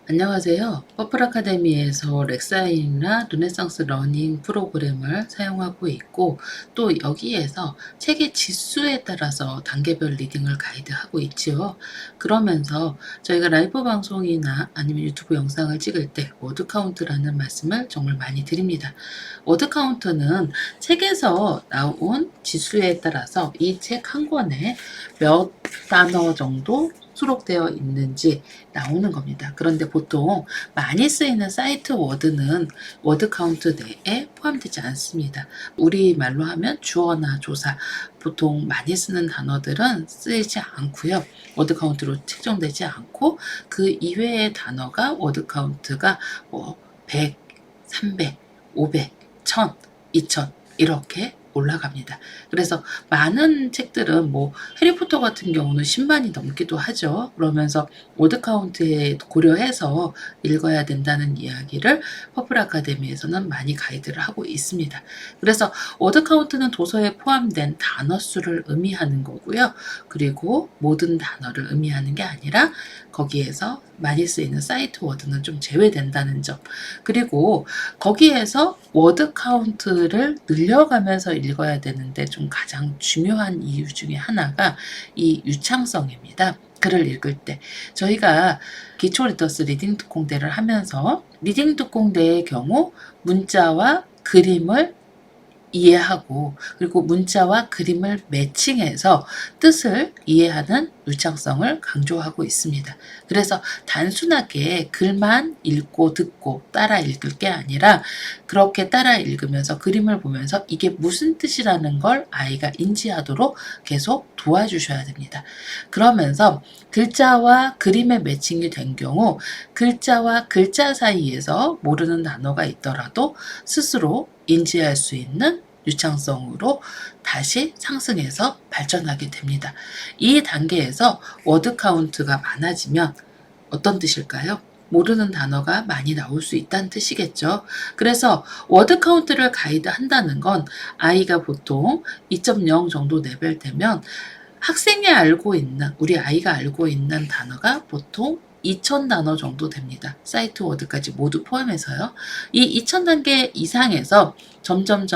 안녕하세요. 퍼플 아카데미에서 렉사인이나 르네상스 러닝 프로그램을 사용하고 있고, 또 여기에서 책의 지수에 따라서 단계별 리딩을 가이드하고 있지요. 그러면서 저희가 라이브 방송이나 아니면 유튜브 영상을 찍을 때 워드 카운트라는 말씀을 정말 많이 드립니다. 워드 카운트는 책에서 나온 지수에 따라서 이 책 한 권에 몇 단어 정도 수록되어 있는지 나오는 겁니다. 그런데 보통 많이 쓰이는 사이트 워드는 워드 카운트 내에 포함되지 않습니다. 우리말로 하면 주어나 조사, 보통 많이 쓰는 단어들은 쓰이지 않고요. 워드 카운트로 책정되지 않고 그 이외의 단어가 워드 카운트가 100, 300, 500, 1000, 2000 이렇게 올라갑니다. 그래서 많은 책들은 해리포터 같은 경우는 10만이 넘기도 하죠. 그러면서 워드 카운트에 고려해서 읽어야 된다는 이야기를 퍼플 아카데미에서는 많이 가이드를 하고 있습니다. 그래서 워드 카운트는 도서에 포함된 단어 수를 의미하는 거고요. 그리고 모든 단어를 의미하는 게 아니라 거기에서 많이 쓰이는 사이트 워드는 좀 제외된다는 점. 그리고 거기에서 워드 카운트를 늘려가면서 읽어야 되는데 좀 가장 중요한 이유 중에 하나가 이 유창성입니다. 글을 읽을 때 저희가 기초 리더스 리딩 특공대를 하면서 리딩 특공대의 경우 문자와 그림을 이해하고 그리고 문자와 그림을 매칭해서 뜻을 이해하는 유창성을 강조하고 있습니다. 그래서 단순하게 글만 읽고 듣고 따라 읽을 게 아니라 그렇게 따라 읽으면서 그림을 보면서 이게 무슨 뜻이라는 걸 아이가 인지하도록 계속 도와주셔야 됩니다. 그러면서 글자와 그림의 매칭이 된 경우 글자와 글자 사이에서 모르는 단어가 있더라도 스스로 인지할 수 있는 유창성으로 다시 상승해서 발전하게 됩니다. 이 단계에서 워드 카운트가 많아지면 어떤 뜻일까요? 모르는 단어가 많이 나올 수 있다는 뜻이겠죠. 그래서 워드 카운트를 가이드 한다는 건 아이가 보통 2.0 정도 레벨 되면 우리 아이가 알고 있는 단어가 보통 2000단어 정도 됩니다. 사이트 워드까지 모두 포함해서요. 이 2000단계 이상에서 점점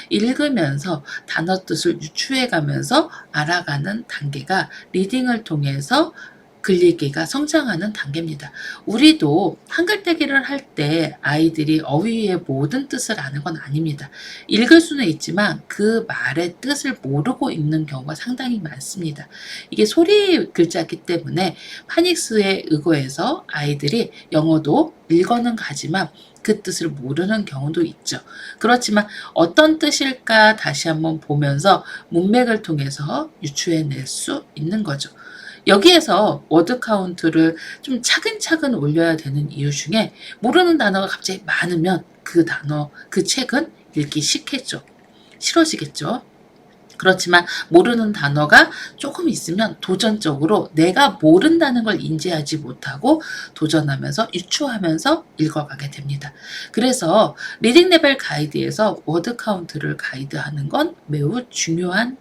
읽으면서 단어 뜻을 유추해 가면서 알아가는 단계가 리딩을 통해서 글리기가 성장하는 단계입니다. 우리도 한글 떼기를 할 때 아이들이 어휘의 모든 뜻을 아는 건 아닙니다. 읽을 수는 있지만 그 말의 뜻을 모르고 읽는 경우가 상당히 많습니다. 이게 소리 글자이기 때문에 파닉스에 의거해서 아이들이 영어도 읽어는 가지만 그 뜻을 모르는 경우도 있죠. 그렇지만 어떤 뜻일까 다시 한번 보면서 문맥을 통해서 유추해낼 수 있는 거죠. 여기에서 워드 카운트를 좀 차근차근 올려야 되는 이유 중에 모르는 단어가 갑자기 많으면 그 책은 읽기 싫어지겠죠. 그렇지만 모르는 단어가 조금 있으면 도전적으로 내가 모른다는 걸 인지하지 못하고 도전하면서 유추하면서 읽어가게 됩니다. 그래서 리딩 레벨 가이드에서 워드 카운트를 가이드하는 건 매우 중요한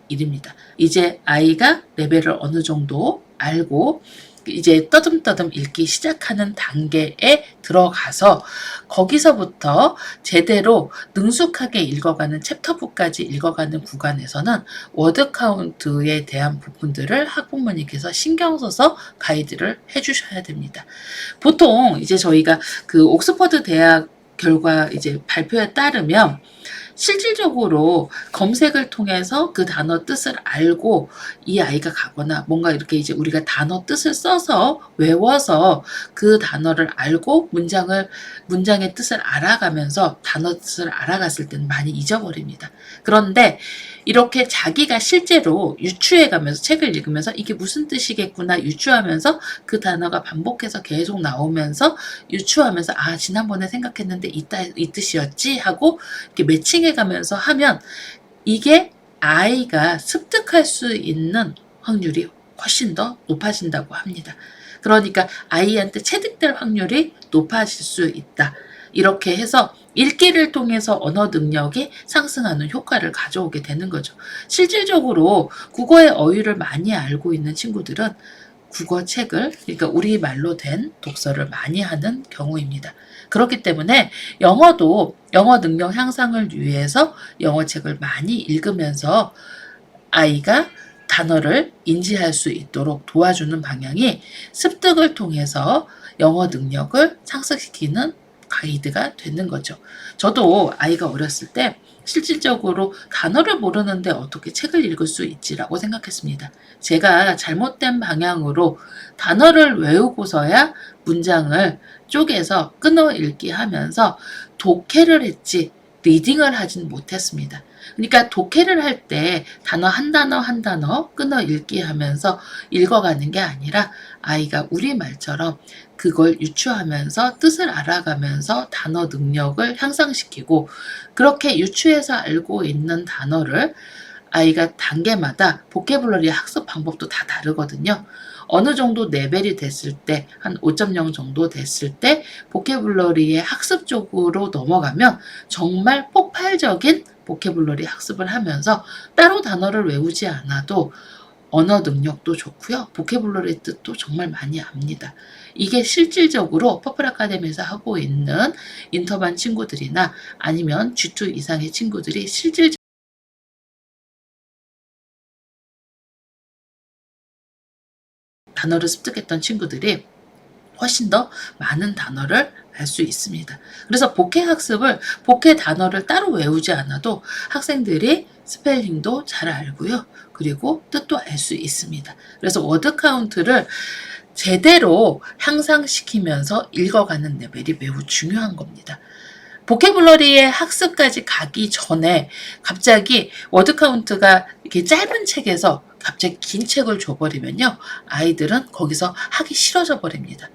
일입니다. 이제 아이가 레벨을 어느 정도 알고 이제 떠듬떠듬 읽기 시작하는 단계에 들어가서 거기서부터 제대로 능숙하게 읽어가는 챕터부까지 읽어가는 구간에서는 워드 카운트에 대한 부분들을 학부모님께서 신경 써서 가이드를 해주셔야 됩니다. 보통 이제 저희가 그 옥스퍼드 대학 결과 이제 발표에 따르면 실질적으로 검색을 통해서 그 단어 뜻을 알고 이 아이가 가거나 뭔가 이렇게 이제 우리가 단어 뜻을 써서 외워서 그 단어를 알고 문장의 뜻을 알아가면서 단어 뜻을 알아갔을 때는 많이 잊어버립니다. 그런데 이렇게 자기가 실제로 유추해가면서 책을 읽으면서 이게 무슨 뜻이겠구나 유추하면서 그 단어가 반복해서 계속 나오면서 유추하면서 지난번에 생각했는데 이 뜻이었지 하고 이렇게 매칭해가면서 하면 이게 아이가 습득할 수 있는 확률이 훨씬 더 높아진다고 합니다. 그러니까 아이한테 체득될 확률이 높아질 수 있다. 이렇게 해서 읽기를 통해서 언어 능력이 상승하는 효과를 가져오게 되는 거죠. 실질적으로 국어의 어휘를 많이 알고 있는 친구들은 국어책을, 그러니까 우리말로 된 독서를 많이 하는 경우입니다. 그렇기 때문에 영어도 영어 능력 향상을 위해서 영어책을 많이 읽으면서 아이가 단어를 인지할 수 있도록 도와주는 방향이 습득을 통해서 영어 능력을 상승시키는 가이드가 되는 거죠. 저도 아이가 어렸을 때 실질적으로 단어를 모르는데 어떻게 책을 읽을 수 있지라고 생각했습니다. 제가 잘못된 방향으로 단어를 외우고서야 문장을 쪼개서 끊어 읽기 하면서 독해를 했지 리딩을 하진 못했습니다. 그러니까 독해를 할 때 단어 한 단어 한 단어 끊어 읽기 하면서 읽어가는 게 아니라 아이가 우리말처럼 그걸 유추하면서 뜻을 알아가면서 단어 능력을 향상시키고, 그렇게 유추해서 알고 있는 단어를 아이가 단계마다 보캐블러리 학습 방법도 다 다르거든요. 어느 정도 레벨이 됐을 때, 한 5.0 정도 됐을 때 보캐블러리의 학습 쪽으로 넘어가면 정말 폭발적인 보캐블러리 학습을 하면서 따로 단어를 외우지 않아도 언어 능력도 좋고요. 보캐블러리 뜻도 정말 많이 압니다. 이게 실질적으로 퍼플 아카데미에서 하고 있는 인터반 친구들이나 아니면 G2 이상의 친구들이 실질적으로 단어를 습득했던 친구들이 훨씬 더 많은 단어를 알 수 있습니다. 그래서 복해 학습을, 복해 단어를 따로 외우지 않아도 학생들이 스펠링도 잘 알고요. 그리고 뜻도 알 수 있습니다. 그래서 워드 카운트를 제대로 향상시키면서 읽어가는 레벨이 매우 중요한 겁니다. 보캐블러리의 학습까지 가기 전에 갑자기 워드 카운트가 이렇게 짧은 책에서 갑자기 긴 책을 줘버리면요, 아이들은 거기서 하기 싫어져 버립니다.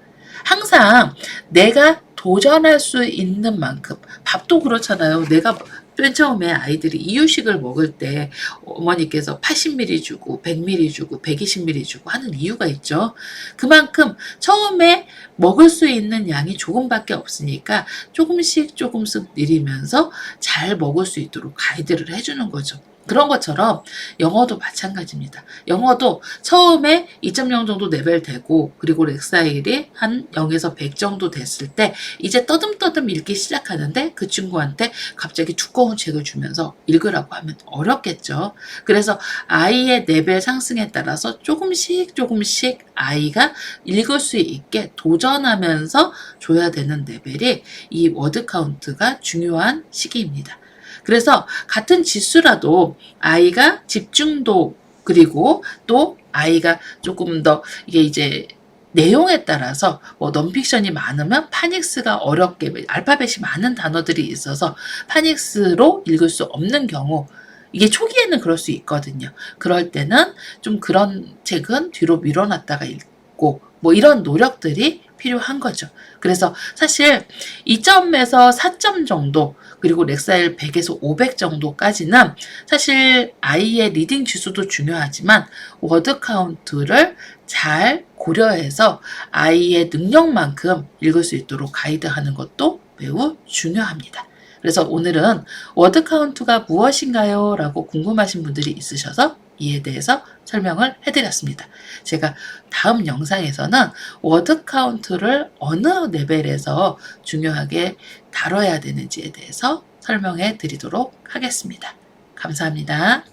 항상 내가 도전할 수 있는 만큼, 밥도 그렇잖아요. 내가 맨 처음에 아이들이 이유식을 먹을 때 어머니께서 80ml 주고 100ml 주고 120ml 주고 하는 이유가 있죠. 그만큼 처음에 먹을 수 있는 양이 조금밖에 없으니까 조금씩 조금씩 늘리면서 잘 먹을 수 있도록 가이드를 해주는 거죠. 그런 것처럼 영어도 마찬가지입니다. 영어도 처음에 2.0 정도 레벨 되고, 그리고 렉사일이 한 0에서 100 정도 됐을 때 이제 떠듬떠듬 읽기 시작하는데 그 친구한테 갑자기 두꺼운 책을 주면서 읽으라고 하면 어렵겠죠. 그래서 아이의 레벨 상승에 따라서 조금씩 조금씩 아이가 읽을 수 있게 도전하면서 줘야 되는 레벨이 이 워드 카운트가 중요한 시기입니다. 그래서 같은 지수라도 아이가 집중도, 그리고 또 아이가 조금 더 이게 이제 내용에 따라서 뭐 넌픽션이 많으면 파닉스가 어렵게 알파벳이 많은 단어들이 있어서 파닉스로 읽을 수 없는 경우, 이게 초기에는 그럴 수 있거든요. 그럴 때는 좀 그런 책은 뒤로 밀어놨다가 읽고 뭐 이런 노력들이 필요한 거죠. 그래서 사실 2점에서 4점 정도, 그리고 렉사일 100에서 500 정도까지는 사실 아이의 리딩 지수도 중요하지만 워드 카운트를 잘 고려해서 아이의 능력만큼 읽을 수 있도록 가이드하는 것도 매우 중요합니다. 그래서 오늘은 워드 카운트가 무엇인가요? 라고 궁금하신 분들이 있으셔서 이에 대해서 설명을 해드렸습니다. 제가 다음 영상에서는 워드 카운트를 어느 레벨에서 중요하게 다뤄야 되는지에 대해서 설명해 드리도록 하겠습니다. 감사합니다.